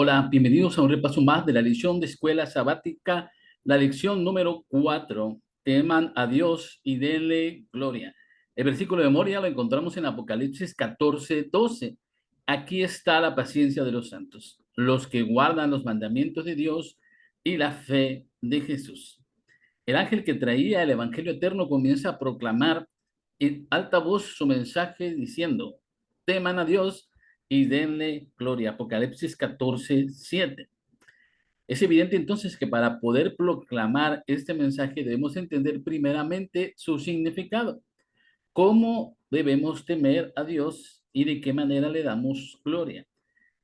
Hola, bienvenidos a un repaso más de la lección de escuela sabática, la lección número 4. Teman a Dios y denle gloria. El versículo de memoria lo encontramos en Apocalipsis 14:12. Aquí está la paciencia de los santos, los que guardan los mandamientos de Dios y la fe de Jesús. El ángel que traía el evangelio eterno comienza a proclamar en alta voz su mensaje diciendo: teman a Dios y denle gloria. Apocalipsis 14:7. Es evidente entonces que para poder proclamar este mensaje debemos entender primeramente su significado. ¿Cómo debemos temer a Dios y de qué manera le damos gloria?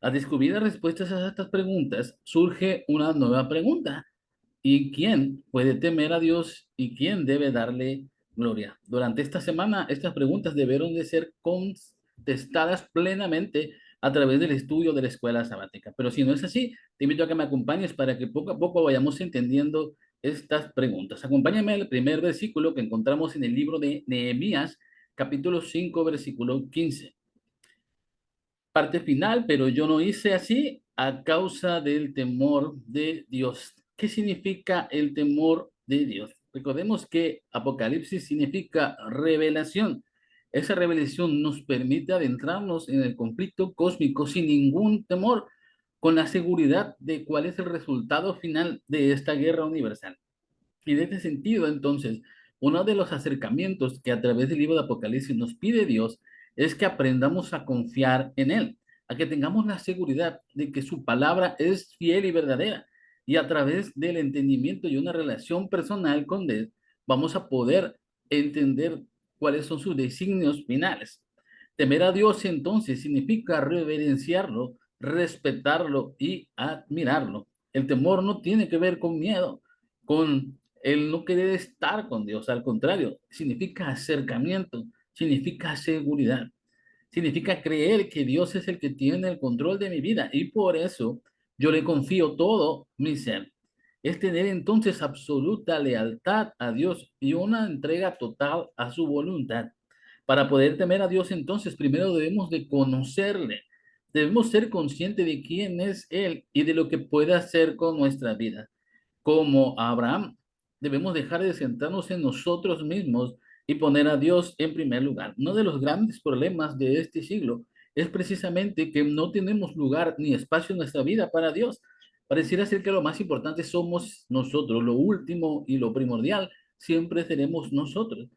Al descubrir las respuestas a estas preguntas, surge una nueva pregunta: ¿y quién puede temer a Dios y quién debe darle gloria? Durante esta semana, estas preguntas debieron de ser contestadas plenamente a través del estudio de la escuela sabática. Pero si no es así, te invito a que me acompañes para que poco a poco vayamos entendiendo estas preguntas. Acompáñame al primer versículo que encontramos en el libro de Nehemías, capítulo 5, versículo 15. Parte final: pero yo no hice así a causa del temor de Dios. ¿Qué significa el temor de Dios? Recordemos que Apocalipsis significa revelación. Esa revelación nos permite adentrarnos en el conflicto cósmico sin ningún temor, con la seguridad de cuál es el resultado final de esta guerra universal. Y en este sentido, entonces, uno de los acercamientos que a través del libro de Apocalipsis nos pide Dios es que aprendamos a confiar en Él, a que tengamos la seguridad de que su palabra es fiel y verdadera. Y a través del entendimiento y una relación personal con Él, vamos a poder entender cuáles son sus designios finales. Temer a Dios entonces significa reverenciarlo, respetarlo y admirarlo. El temor no tiene que ver con miedo, con el no querer estar con Dios. Al contrario, significa acercamiento, significa seguridad, significa creer que Dios es el que tiene el control de mi vida y por eso yo le confío todo mi ser. Es tener entonces absoluta lealtad a Dios y una entrega total a su voluntad. Para poder temer a Dios, entonces, primero debemos de conocerle. Debemos ser conscientes de quién es Él y de lo que puede hacer con nuestra vida. Como Abraham, debemos dejar de centrarnos en nosotros mismos y poner a Dios en primer lugar. Uno de los grandes problemas de este siglo es precisamente que no tenemos lugar ni espacio en nuestra vida para Dios. Pareciera ser que lo más importante somos nosotros, lo último y lo primordial siempre seremos nosotros.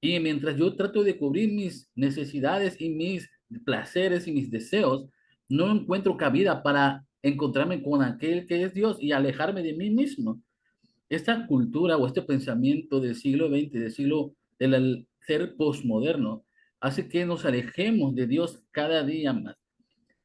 Y mientras yo trato de cubrir mis necesidades y mis placeres y mis deseos, no encuentro cabida para encontrarme con aquel que es Dios y alejarme de mí mismo. Esta cultura o este pensamiento del siglo XX, del siglo del ser posmoderno, hace que nos alejemos de Dios cada día más.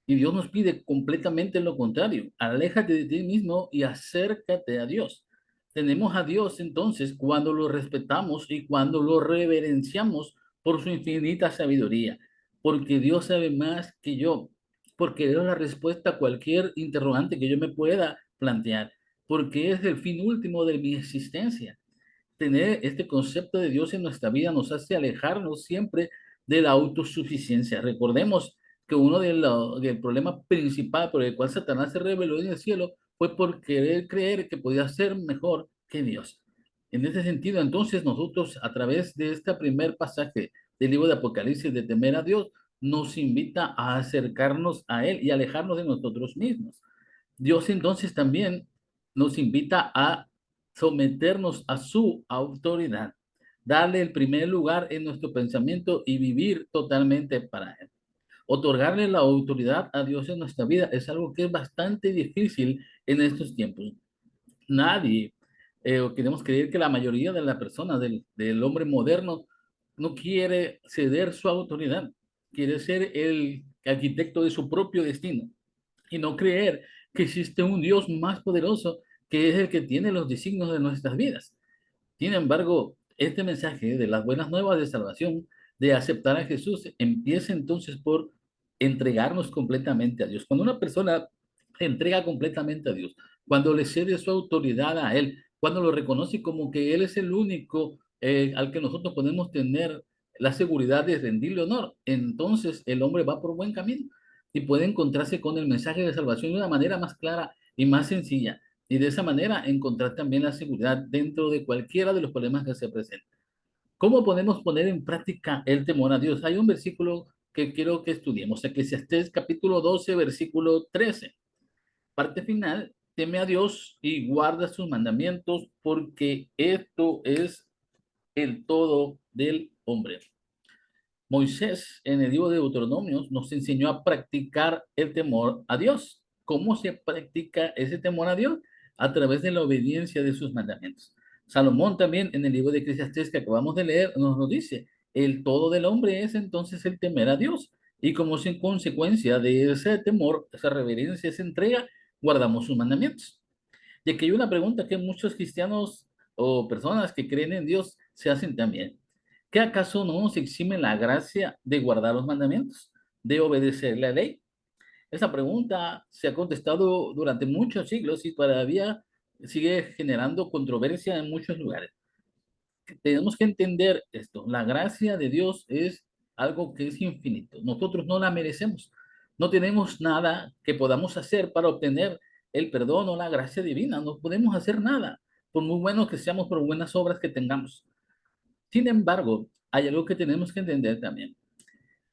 Y Dios nos pide completamente lo contrario: aléjate de ti mismo y acércate a Dios. Tenemos a Dios entonces cuando lo respetamos y cuando lo reverenciamos por su infinita sabiduría, porque Dios sabe más que yo, porque Él es la respuesta a cualquier interrogante que yo me pueda plantear, porque es el fin último de mi existencia. Tener este concepto de Dios en nuestra vida nos hace alejarnos siempre de la autosuficiencia. Recordemos que uno del problema principal por el cual Satanás se rebeló en el cielo fue por querer creer que podía ser mejor que Dios. En ese sentido, entonces, nosotros a través de este primer pasaje del libro de Apocalipsis, de temer a Dios, nos invita a acercarnos a Él y alejarnos de nosotros mismos. Dios entonces también nos invita a someternos a su autoridad, darle el primer lugar en nuestro pensamiento y vivir totalmente para Él. Otorgarle la autoridad a Dios en nuestra vida es algo que es bastante difícil en estos tiempos. Nadie, o queremos creer que la mayoría de las personas, del hombre moderno, no quiere ceder su autoridad, quiere ser el arquitecto de su propio destino y no creer que existe un Dios más poderoso que es el que tiene los designios de nuestras vidas. Sin embargo, este mensaje de las buenas nuevas de salvación, de aceptar a Jesús, empieza entonces por entregarnos completamente a Dios. Cuando una persona se entrega completamente a Dios, cuando le cede su autoridad a Él, cuando lo reconoce como que Él es el único al que nosotros podemos tener la seguridad de rendirle honor, entonces el hombre va por buen camino. y puede encontrarse con el mensaje de salvación de una manera más clara y más sencilla. Y de esa manera encontrar también la seguridad dentro de cualquiera de los problemas que se presenten. ¿Cómo podemos poner en práctica el temor a Dios? Hay un versículo que quiero que estudiemos, Eclesiastés capítulo 12, versículo 13. Parte final, teme a Dios y guarda sus mandamientos, porque esto es el todo del hombre. Moisés, en el libro de Deuteronomio, nos enseñó a practicar el temor a Dios. ¿Cómo se practica ese temor a Dios? A través de la obediencia de sus mandamientos. Salomón también, en el libro de Eclesiastés que acabamos de leer, nos lo dice. El todo del hombre es entonces el temer a Dios. Y como sin consecuencia de ese temor, esa reverencia, esa entrega, guardamos sus mandamientos. Y aquí hay una pregunta que muchos cristianos o personas que creen en Dios se hacen también. ¿Qué acaso no nos exime la gracia de guardar los mandamientos, de obedecer la ley? Esa pregunta se ha contestado durante muchos siglos y todavía sigue generando controversia en muchos lugares. Tenemos que entender esto. La gracia de Dios es algo que es infinito. Nosotros no la merecemos. No tenemos nada que podamos hacer para obtener el perdón o la gracia divina. No podemos hacer nada, por muy buenos que seamos, por buenas obras que tengamos. Sin embargo, hay algo que tenemos que entender también.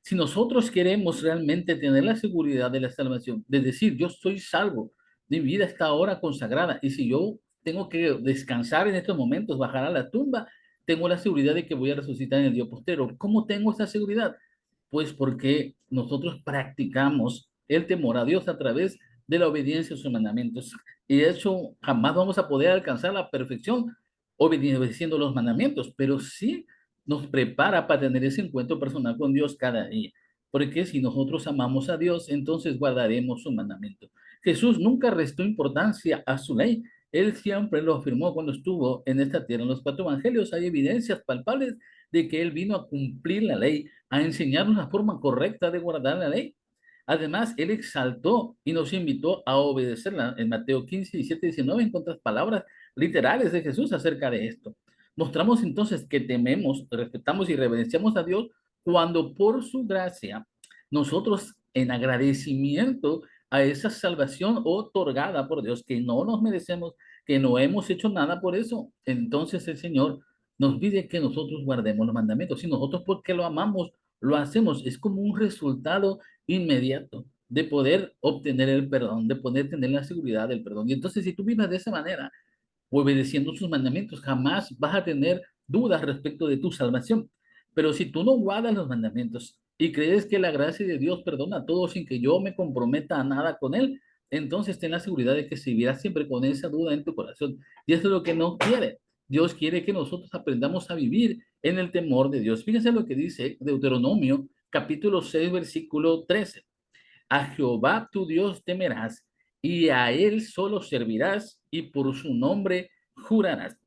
Si nosotros queremos realmente tener la seguridad de la salvación, de decir, yo soy salvo, mi vida está ahora consagrada, y si yo tengo que descansar en estos momentos, bajar a la tumba, tengo la seguridad de que voy a resucitar en el día posterior. ¿Cómo tengo esa seguridad? Pues porque nosotros practicamos el temor a Dios a través de la obediencia a sus mandamientos. Y de hecho, jamás vamos a poder alcanzar la perfección obedeciendo los mandamientos, pero sí nos prepara para tener ese encuentro personal con Dios cada día. Porque si nosotros amamos a Dios, entonces guardaremos su mandamiento. Jesús nunca restó importancia a su ley. Él siempre lo afirmó cuando estuvo en esta tierra. En los cuatro evangelios hay evidencias palpables de que Él vino a cumplir la ley, a enseñarnos la forma correcta de guardar la ley. Además, Él exaltó y nos invitó a obedecerla. En Mateo 15, 17, 19 encuentras palabras literales de Jesús acerca de esto. Mostramos entonces que tememos, respetamos y reverenciamos a Dios cuando por su gracia nosotros en agradecimiento a esa salvación otorgada por Dios que no nos merecemos, que no hemos hecho nada por eso, entonces el Señor nos pide que nosotros guardemos los mandamientos. Y nosotros porque lo amamos, lo hacemos. Es como un resultado inmediato de poder obtener el perdón, de poder tener la seguridad del perdón. Y entonces si tú vives de esa manera, obedeciendo sus mandamientos, jamás vas a tener dudas respecto de tu salvación. Pero si tú no guardas los mandamientos y crees que la gracia de Dios perdona todo sin que yo me comprometa a nada con Él, entonces ten la seguridad de que seguirás siempre con esa duda en tu corazón. Y eso es lo que no quiere. Dios quiere que nosotros aprendamos a vivir en el temor de Dios. Fíjense lo que dice Deuteronomio capítulo 6, versículo 13. A Jehová tu Dios temerás y a él solo servirás y por su nombre jurarás.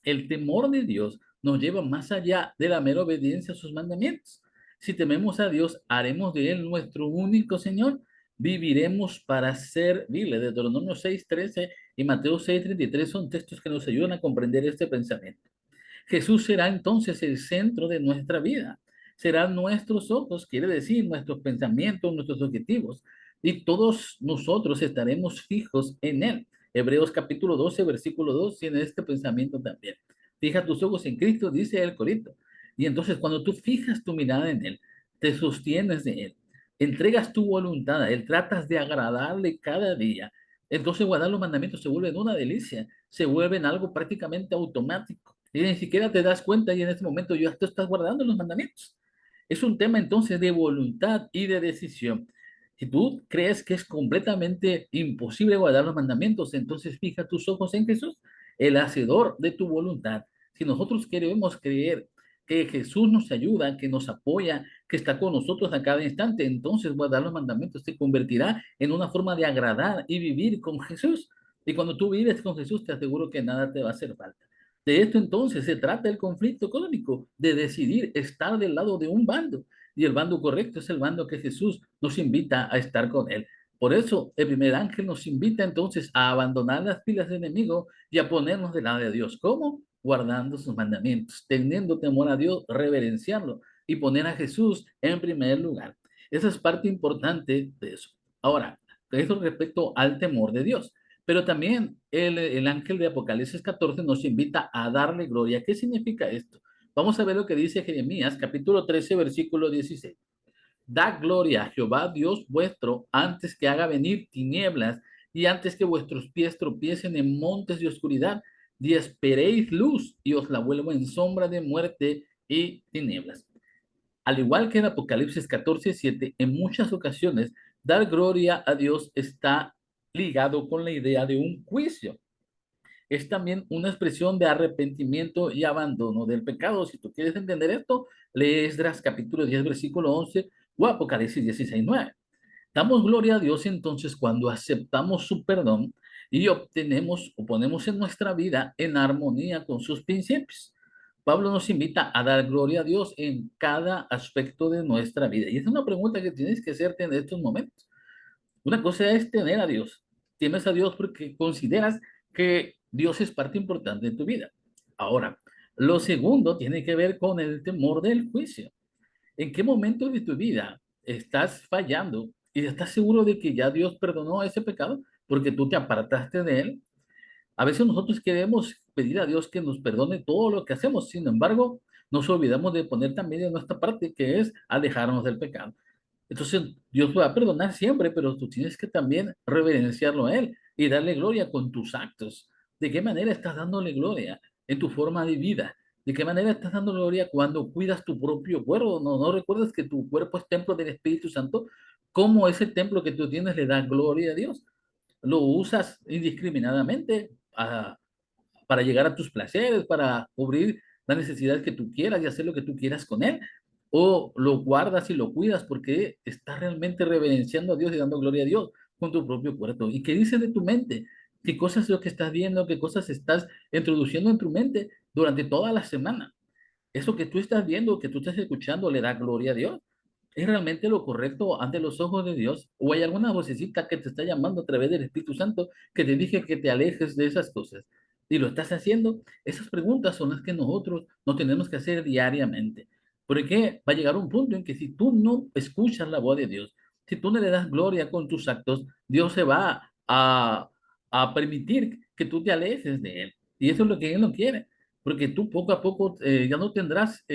El temor de Dios nos lleva más allá de la mera obediencia a sus mandamientos. Si tememos a Dios, haremos de él nuestro único Señor. Viviremos para servirle. Deuteronomio 6:13 y Mateo 6:33 son textos que nos ayudan a comprender este pensamiento. Jesús será entonces el centro de nuestra vida. Serán nuestros ojos, quiere decir nuestros pensamientos, nuestros objetivos. Y todos nosotros estaremos fijos en Él. Hebreos capítulo 12, versículo 2 tiene este pensamiento también. Fija tus ojos en Cristo, dice el Corito. Y entonces cuando tú fijas tu mirada en Él, te sostienes de Él, entregas tu voluntad a Él, tratas de agradarle cada día, entonces guardar los mandamientos se vuelve una delicia, se vuelven algo prácticamente automático. Y ni siquiera te das cuenta y en este momento ya tú estás guardando los mandamientos. Es un tema entonces de voluntad y de decisión. Si tú crees que es completamente imposible guardar los mandamientos, entonces fija tus ojos en Jesús, el hacedor de tu voluntad. Si nosotros queremos creer que Jesús nos ayuda, que nos apoya, que está con nosotros a cada instante, entonces guardar los mandamientos se convertirá en una forma de agradar y vivir con Jesús. Y cuando tú vives con Jesús, te aseguro que nada te va a hacer falta. De esto entonces se trata el conflicto económico, de decidir estar del lado de un bando. Y el bando correcto es el bando que Jesús nos invita a estar con él. Por eso el primer ángel nos invita entonces a abandonar las filas del enemigo y a ponernos del lado de Dios. ¿Cómo? Guardando sus mandamientos, teniendo temor a Dios, reverenciarlo y poner a Jesús en primer lugar. Esa es parte importante de eso. Ahora, eso respecto al temor de Dios. Pero también el ángel de Apocalipsis 14 nos invita a darle gloria. ¿Qué significa esto? Vamos a ver lo que dice Jeremías, capítulo 13, versículo 16. Da gloria a Jehová Dios vuestro antes que haga venir tinieblas y antes que vuestros pies tropiecen en montes de oscuridad, y esperéis luz y os la vuelvo en sombra de muerte y tinieblas. Al igual que en Apocalipsis 14:7, en muchas ocasiones, dar gloria a Dios está ligado con la idea de un juicio. Es también una expresión de arrepentimiento y abandono del pecado. Si tú quieres entender esto, lee Esdras capítulo 10, versículo 11 o Apocalipsis 16:9. Damos gloria a Dios entonces cuando aceptamos su perdón y obtenemos o ponemos en nuestra vida en armonía con sus principios. Pablo nos invita a dar gloria a Dios en cada aspecto de nuestra vida. Y es una pregunta que tienes que hacerte en estos momentos. Una cosa es tener a Dios. Tienes a Dios porque consideras que Dios es parte importante de tu vida. Ahora, lo segundo tiene que ver con el temor del juicio. ¿En qué momento de tu vida estás fallando y estás seguro de que ya Dios perdonó ese pecado porque tú te apartaste de él? A veces nosotros queremos pedir a Dios que nos perdone todo lo que hacemos, sin embargo, nos olvidamos de poner también de nuestra parte, que es alejarnos del pecado. Entonces, Dios va a perdonar siempre, pero tú tienes que también reverenciarlo a Él y darle gloria con tus actos. ¿De qué manera estás dándole gloria en tu forma de vida? ¿De qué manera estás dando gloria cuando cuidas tu propio cuerpo? ¿No recuerdas que tu cuerpo es templo del Espíritu Santo? ¿Cómo ese templo que tú tienes le da gloria a Dios? ¿Lo usas indiscriminadamente para llegar a tus placeres, para cubrir las necesidades que tú quieras y hacer lo que tú quieras con él? ¿O lo guardas y lo cuidas porque estás realmente reverenciando a Dios y dando gloria a Dios con tu propio cuerpo? ¿Y qué dices de tu mente? ¿Qué cosas es lo que estás viendo? ¿Qué cosas estás introduciendo en tu mente durante toda la semana? Eso que tú estás viendo, que tú estás escuchando, ¿le da gloria a Dios? ¿Es realmente lo correcto ante los ojos de Dios? ¿O hay alguna vocecita que te está llamando a través del Espíritu Santo que te dije que te alejes de esas cosas? ¿Y lo estás haciendo? Esas preguntas son las que nosotros nos tenemos que hacer diariamente. Porque va a llegar un punto en que si tú no escuchas la voz de Dios, si tú no le das gloria con tus actos, Dios se va a permitir que tú te alejes de Él. Y eso es lo que Él no quiere. Porque tú poco a poco ya no tendrás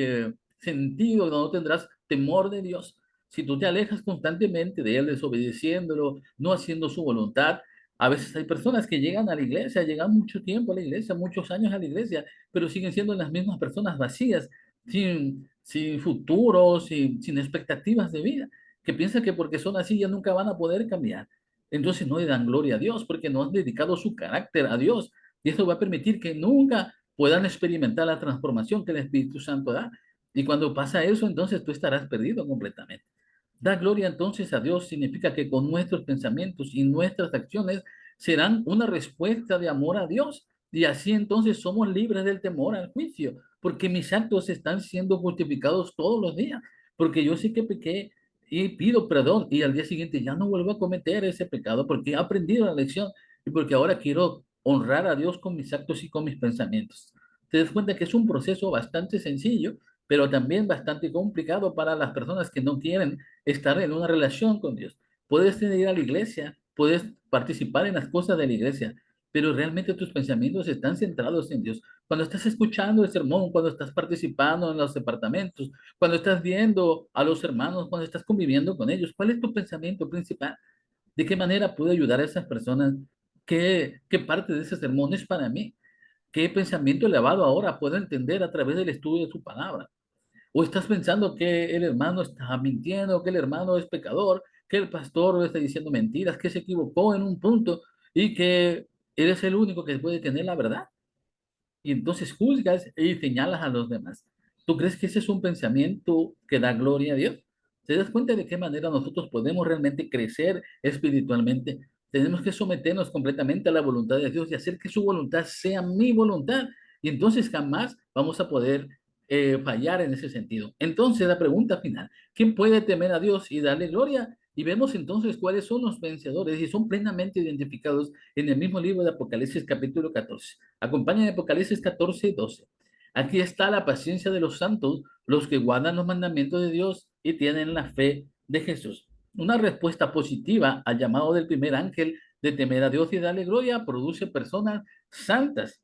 sentido, no tendrás temor de Dios. Si tú te alejas constantemente de Él, desobedeciéndolo, no haciendo su voluntad. A veces hay personas que llegan a la iglesia, llegan mucho tiempo a la iglesia, muchos años a la iglesia, pero siguen siendo las mismas personas vacías, sin futuro, sin expectativas de vida, que piensan que porque son así ya nunca van a poder cambiar. Entonces no le dan gloria a Dios porque no han dedicado su carácter a Dios. Y eso va a permitir que nunca puedan experimentar la transformación que el Espíritu Santo da. Y cuando pasa eso, entonces tú estarás perdido completamente. Dar gloria entonces a Dios significa que con nuestros pensamientos y nuestras acciones serán una respuesta de amor a Dios. Y así entonces somos libres del temor al juicio, porque mis actos están siendo justificados todos los días, porque yo sí que pequé y pido perdón y al día siguiente ya no vuelvo a cometer ese pecado porque he aprendido la lección y porque ahora quiero honrar a Dios con mis actos y con mis pensamientos. Te das cuenta que es un proceso bastante sencillo, pero también bastante complicado para las personas que no quieren estar en una relación con Dios. Puedes ir a la iglesia, puedes participar en las cosas de la iglesia, pero realmente tus pensamientos están centrados en Dios. Cuando estás escuchando el sermón, cuando estás participando en los departamentos, cuando estás viendo a los hermanos, cuando estás conviviendo con ellos, ¿cuál es tu pensamiento principal? ¿De qué manera puedo ayudar a esas personas? ¿Qué parte de ese sermón es para mí? ¿Qué pensamiento elevado ahora puedo entender a través del estudio de su palabra? ¿O estás pensando que el hermano está mintiendo, que el hermano es pecador, que el pastor está diciendo mentiras, que se equivocó en un punto y que eres el único que puede tener la verdad? Y entonces juzgas y señalas a los demás. ¿Tú crees que ese es un pensamiento que da gloria a Dios? ¿Te das cuenta de qué manera nosotros podemos realmente crecer espiritualmente? Tenemos que someternos completamente a la voluntad de Dios y hacer que su voluntad sea mi voluntad. Y entonces jamás vamos a poder fallar en ese sentido. Entonces la pregunta final, ¿quién puede temer a Dios y darle gloria? Y vemos entonces cuáles son los vencedores y son plenamente identificados en el mismo libro de Apocalipsis capítulo 14. Acompaña Apocalipsis 14 y 12. Aquí está la paciencia de los santos, los que guardan los mandamientos de Dios y tienen la fe de Jesús. Una respuesta positiva al llamado del primer ángel de temer a Dios y darle gloria produce personas santas.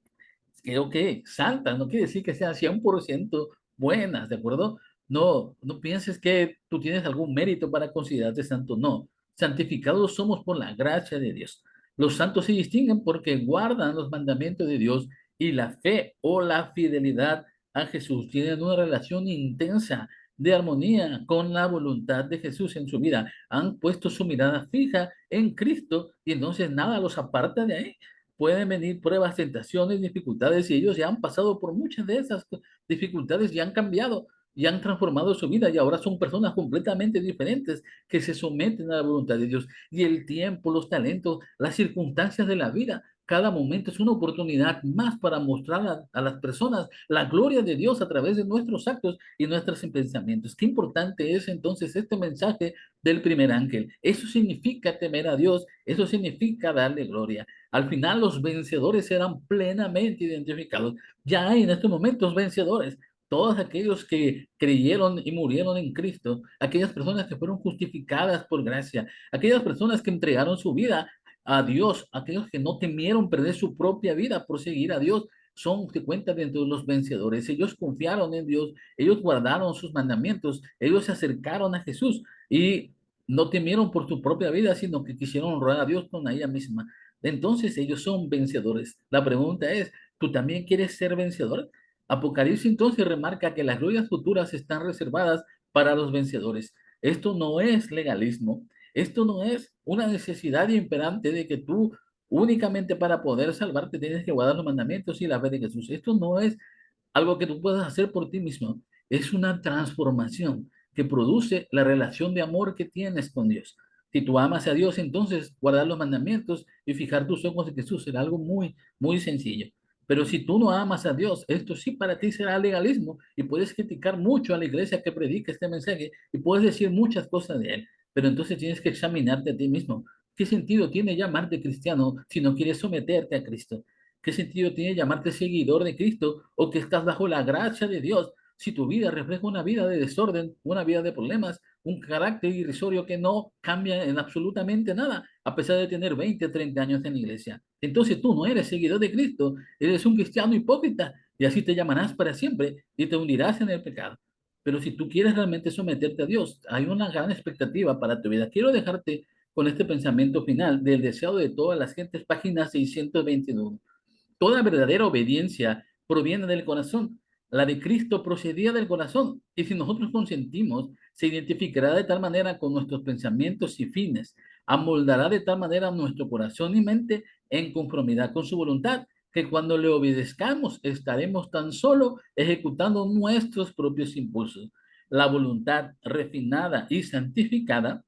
Creo que santas no quiere decir que sean 100% buenas, ¿de acuerdo? No, no pienses que tú tienes algún mérito para considerarte santo, no. Santificados somos por la gracia de Dios. Los santos se distinguen porque guardan los mandamientos de Dios y la fe o la fidelidad a Jesús. Tienen una relación intensa de armonía con la voluntad de Jesús en su vida. Han puesto su mirada fija en Cristo y entonces nada los aparta de ahí. Pueden venir pruebas, tentaciones, dificultades y ellos ya han pasado por muchas de esas dificultades y han cambiado y han transformado su vida y ahora son personas completamente diferentes que se someten a la voluntad de Dios. Y el tiempo, los talentos, las circunstancias de la vida, cada momento es una oportunidad más para mostrar a las personas la gloria de Dios a través de nuestros actos y nuestros pensamientos. Qué importante es entonces este mensaje del primer ángel. Eso significa temer a Dios, eso significa darle gloria. Al final los vencedores serán plenamente identificados. Ya hay en estos momentos vencedores. Todos aquellos que creyeron y murieron en Cristo, aquellas personas que fueron justificadas por gracia, aquellas personas que entregaron su vida a Dios, aquellos que no temieron perder su propia vida por seguir a Dios, son, se cuentan dentro de los vencedores. Ellos confiaron en Dios, ellos guardaron sus mandamientos, ellos se acercaron a Jesús y no temieron por su propia vida, sino que quisieron honrar a Dios con ella misma. Entonces ellos son vencedores. La pregunta es, ¿tú también quieres ser vencedor? Apocalipsis entonces remarca que las glorias futuras están reservadas para los vencedores. Esto no es legalismo, esto no es una necesidad imperante de que tú únicamente para poder salvarte tienes que guardar los mandamientos y la fe de Jesús. Esto no es algo que tú puedas hacer por ti mismo, es una transformación que produce la relación de amor que tienes con Dios. Si tú amas a Dios, entonces guardar los mandamientos y fijar tus ojos en Jesús será algo muy, muy sencillo. Pero si tú no amas a Dios, esto sí para ti será legalismo y puedes criticar mucho a la iglesia que predica este mensaje y puedes decir muchas cosas de él, pero entonces tienes que examinarte a ti mismo. ¿Qué sentido tiene llamarte cristiano si no quieres someterte a Cristo? ¿Qué sentido tiene llamarte seguidor de Cristo o que estás bajo la gracia de Dios si tu vida refleja una vida de desorden, una vida de problemas, un carácter irrisorio que no cambia en absolutamente nada, a pesar de tener 20, 30 años en la iglesia? Entonces tú no eres seguidor de Cristo, eres un cristiano hipócrita y así te llamarás para siempre y te hundirás en el pecado. Pero si tú quieres realmente someterte a Dios, hay una gran expectativa para tu vida. Quiero dejarte con este pensamiento final del deseo de todas las gentes, página 621. Toda verdadera obediencia proviene del corazón. La de Cristo procedía del corazón. Y si nosotros consentimos, se identificará de tal manera con nuestros pensamientos y fines. Amoldará de tal manera nuestro corazón y mente en conformidad con su voluntad, que cuando le obedezcamos estaremos tan solo ejecutando nuestros propios impulsos. La voluntad refinada y santificada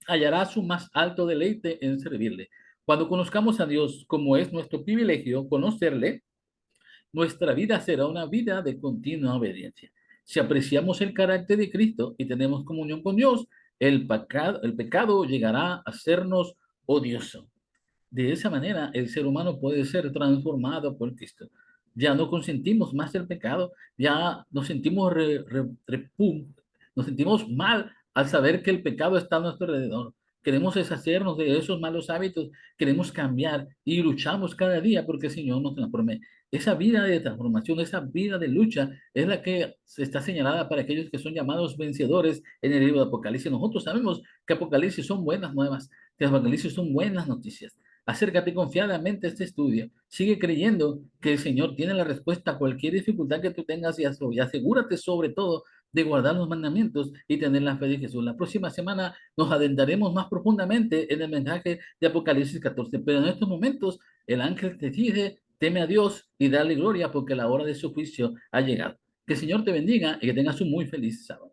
hallará su más alto deleite en servirle. Cuando conozcamos a Dios, como es nuestro privilegio conocerle, nuestra vida será una vida de continua obediencia. Si apreciamos el carácter de Cristo y tenemos comunión con Dios, el pecado llegará a sernos odioso. De esa manera, el ser humano puede ser transformado por Cristo. Ya no consentimos más el pecado, ya nos sentimos, nos sentimos mal al saber que el pecado está a nuestro alrededor. Queremos deshacernos de esos malos hábitos, queremos cambiar y luchamos cada día porque el Señor nos transforme. Esa vida de transformación, esa vida de lucha es la que se está señalada para aquellos que son llamados vencedores en el libro de Apocalipsis. Nosotros sabemos que Apocalipsis son buenas nuevas, que Apocalipsis son buenas noticias. Acércate confiadamente a este estudio. Sigue creyendo que el Señor tiene la respuesta a cualquier dificultad que tú tengas y asegúrate sobre todo de guardar los mandamientos y tener la fe de Jesús. La próxima semana nos adentraremos más profundamente en el mensaje de Apocalipsis 14, pero en estos momentos el ángel te dice, teme a Dios y dale gloria porque la hora de su juicio ha llegado. Que el Señor te bendiga y que tengas un muy feliz sábado.